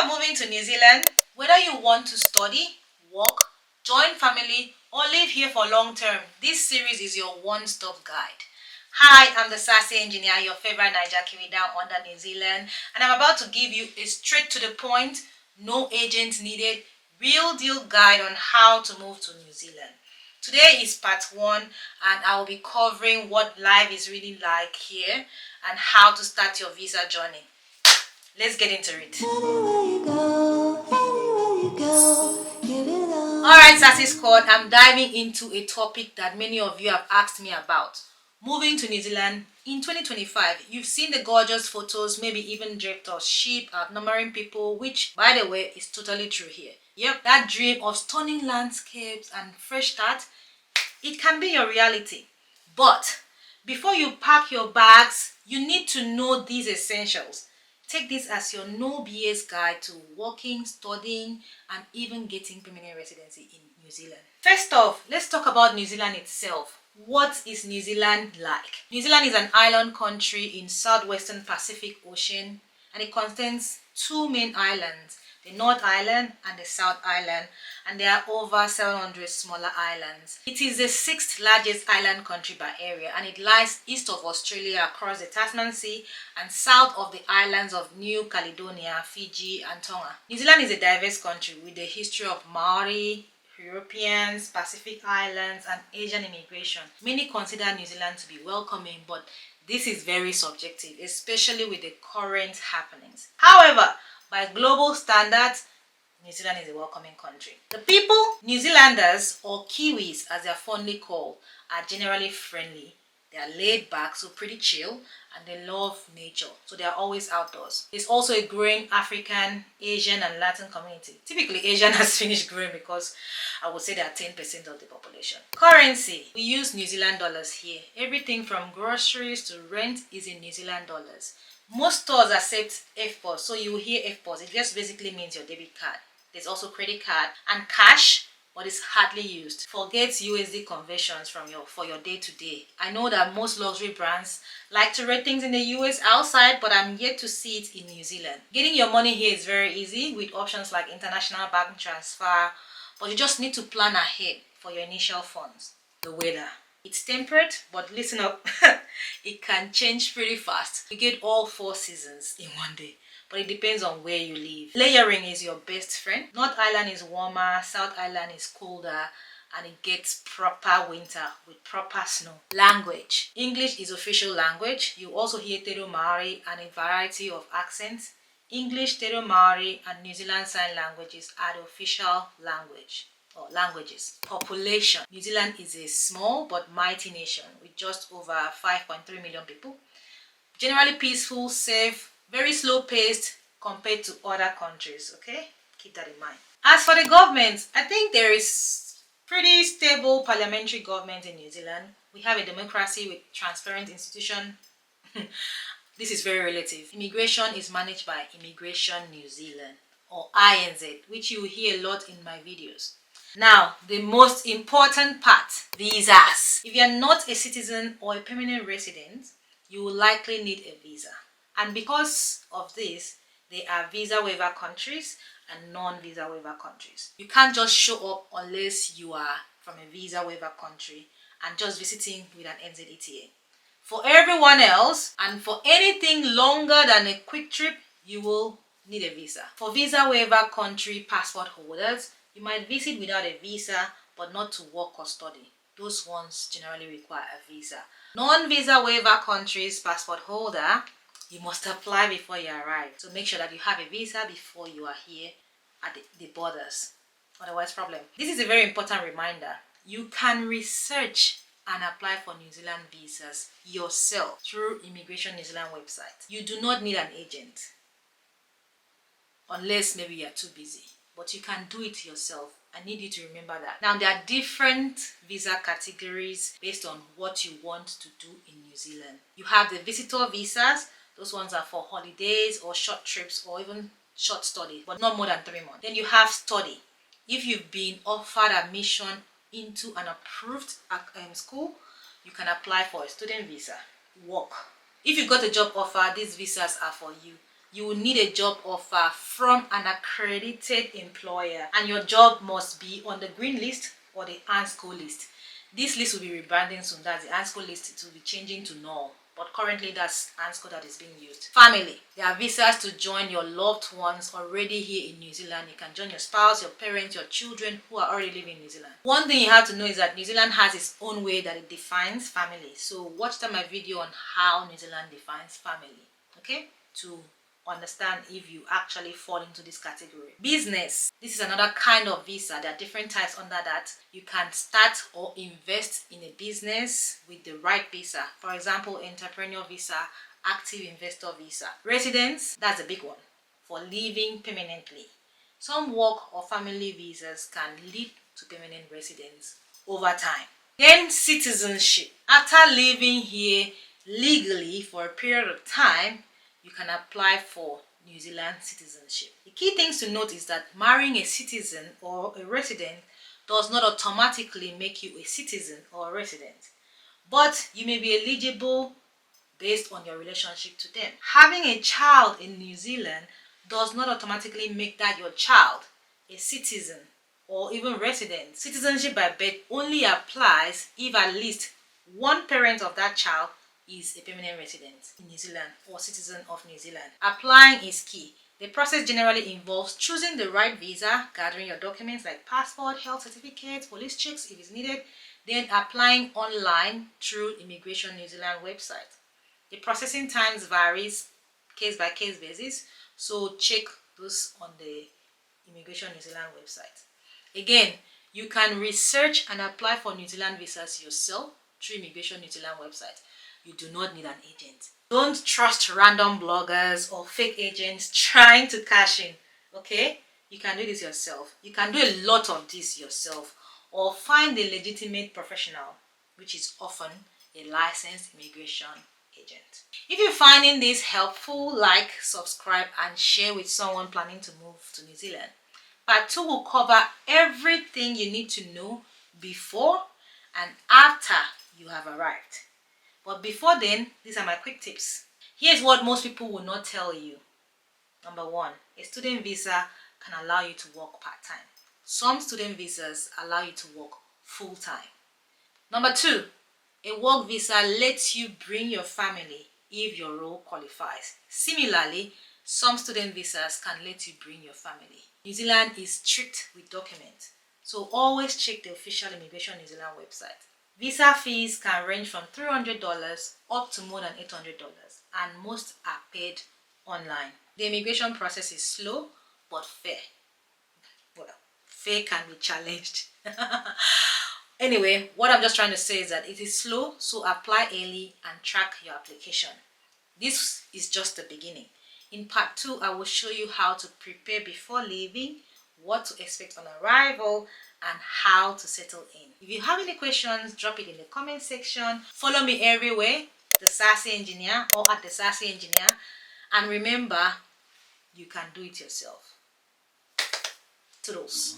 of moving to New Zealand, whether you want to study, work, join family, or live here for long term, this series is your one-stop guide. Hi, I'm the Sassy engineer, your favorite Niger Kiwi down under New Zealand, and I'm about to give you a straight to the point, no agents needed, real deal guide on how to move to New Zealand. Today is part 1 and I will be covering what life is really like here and how to start your visa journey. Let's get into it. Alright, Sassy Squad, I'm diving into a topic that many of you have asked me about. Moving to New Zealand in 2025. You've seen the gorgeous photos, maybe even draped of sheep, outnumbering people, which, by the way, is totally true here. Yep, that dream of stunning landscapes and fresh start, it can be your reality. But before you pack your bags, you need to know these essentials. Take this as your no BS guide to working, studying, and even getting permanent residency in New Zealand. First off, let's talk about New Zealand itself. What is New Zealand like? New Zealand is an island country in southwestern Pacific Ocean, and it contains 2 main islands, the North Island and the South Island, and there are over 700 smaller islands. It is the 6th largest island country by area, and it lies east of Australia across the Tasman Sea and south of the islands of New Caledonia, Fiji and Tonga. New Zealand is a diverse country with a history of Maori, Europeans, Pacific Islands and Asian immigration. Many consider New Zealand to be welcoming, but this is very subjective, especially with the current happenings. However, by global standards, New Zealand is a welcoming country. The people, New Zealanders or Kiwis as they are fondly called, are generally friendly. They are laid back, so pretty chill, and they love nature, so they are always outdoors. There's also a growing African, Asian and Latin community. Typically Asian has finished growing because I would say they are 10% of the population. Currency, we use New Zealand dollars here. Everything from groceries to rent is in New Zealand dollars. Most stores accept FPOS, so you will hear FPOS. It just basically means your debit card. There's also credit card and cash, but it's hardly used. Forget USD conversions for your day-to-day. I know that most luxury brands like to rate things in the US outside, but I'm yet to see it in New Zealand. Getting your money here is very easy with options like international bank transfer, but you just need to plan ahead for your initial funds. The weather. It's temperate, but listen up, it can change pretty fast. You get all 4 seasons in one day, but it depends on where you live. Layering is your best friend. North Island is warmer, South Island is colder, and it gets proper winter with proper snow. Language. English is official language. You also hear Te Reo Maori and a variety of accents. English, Te Reo Maori, and New Zealand Sign Languages are the official language or languages. Population. New Zealand is a small but mighty nation with just over 5.3 million people. Generally peaceful, safe, very slow paced compared to other countries, okay? Keep that in mind. As for the government, I think there is pretty stable parliamentary government in New Zealand. We have a democracy with transparent institution. This is very relative. Immigration is managed by Immigration New Zealand or INZ, which you will hear a lot in my videos. Now, the most important part, visas. If you're not a citizen or a permanent resident, you will likely need a visa. And because of this, there are visa waiver countries and non-visa waiver countries. You can't just show up unless you are from a visa waiver country and just visiting with an NZETA. For everyone else, and for anything longer than a quick trip, you will need a visa. For visa waiver country passport holders, you might visit without a visa, but not to work or study. Those ones generally require a visa. Non-visa waiver countries passport holder, you must apply before you arrive. So make sure that you have a visa before you are here at the borders. Otherwise, problem. This is a very important reminder. You can research and apply for New Zealand visas yourself through Immigration New Zealand website. You do not need an agent unless maybe you are too busy, but you can do it yourself. I need you to remember that. Now, there are different visa categories based on what you want to do in New Zealand. You have the visitor visas. Those ones are for holidays or short trips or even short study, but not more than 3 months. Then you have study. If you've been offered admission into an approved school, you can apply for a student visa. Work. If you got a job offer, these visas are for you. you will need a job offer from an accredited employer, and your job must be on the green list or the ANSCO list. This list will be rebranding soon. That's the ANSCO list. It will be changing to null, but currently that's ANSCO that is being used. Family. There are visas to join your loved ones already here in New Zealand. You can join your spouse, your parents, your children who are already living in New Zealand. One thing you have to know is that New Zealand has its own way that it defines family. So watch my video on how New Zealand defines family, okay, to understand if you actually fall into this category. Business. This is another kind of visa. There are different types under that. You can start or invest in a business with the right visa. For example, entrepreneur visa, active investor visa. Residence, that's a big one, for living permanently. Some work or family visas can lead to permanent residence over time. Then citizenship. After living here legally for a period of time, you can apply for New Zealand citizenship. The key things to note is that marrying a citizen or a resident does not automatically make you a citizen or a resident, but you may be eligible based on your relationship to them. Having a child in New Zealand does not automatically make that your child a citizen or even resident. Citizenship by birth only applies if at least one parent of that child is a permanent resident in New Zealand or citizen of New Zealand. Applying is key. The process generally involves choosing the right visa, gathering your documents like passport, health certificates, police checks if it's needed, then applying online through Immigration New Zealand website. The processing times varies case by case basis, so check this on the Immigration New Zealand website. Again, you can research and apply for New Zealand visas yourself through Immigration New Zealand website. You do not need an agent. Don't trust random bloggers or fake agents trying to cash in, okay? You can do this yourself. You can do a lot of this yourself, or find a legitimate professional, which is often a licensed immigration agent. If you're finding this helpful, like, subscribe, and share with someone planning to move to New Zealand. Part 2 will cover everything you need to know before and after you have arrived. But before then, these are my quick tips. Here's what most people will not tell you. Number 1, a student visa can allow you to work part-time. Some student visas allow you to work full-time. Number 2, a work visa lets you bring your family if your role qualifies. Similarly, some student visas can let you bring your family. New Zealand is strict with documents, so always check the official Immigration New Zealand website. Visa fees can range from $300 up to more than $800, and most are paid online. The immigration process is slow but fair. Well, fair can be challenged. Anyway, what I'm just trying to say is that it is slow, so apply early and track your application. This is just the beginning. In part 2, I will show you how to prepare before leaving, what to expect on arrival, and how to settle in. If you have any questions, drop it in the comment section. Follow me everywhere, the Sassy Engineer or at the Sassy Engineer. And remember, you can do it yourself. Toodles.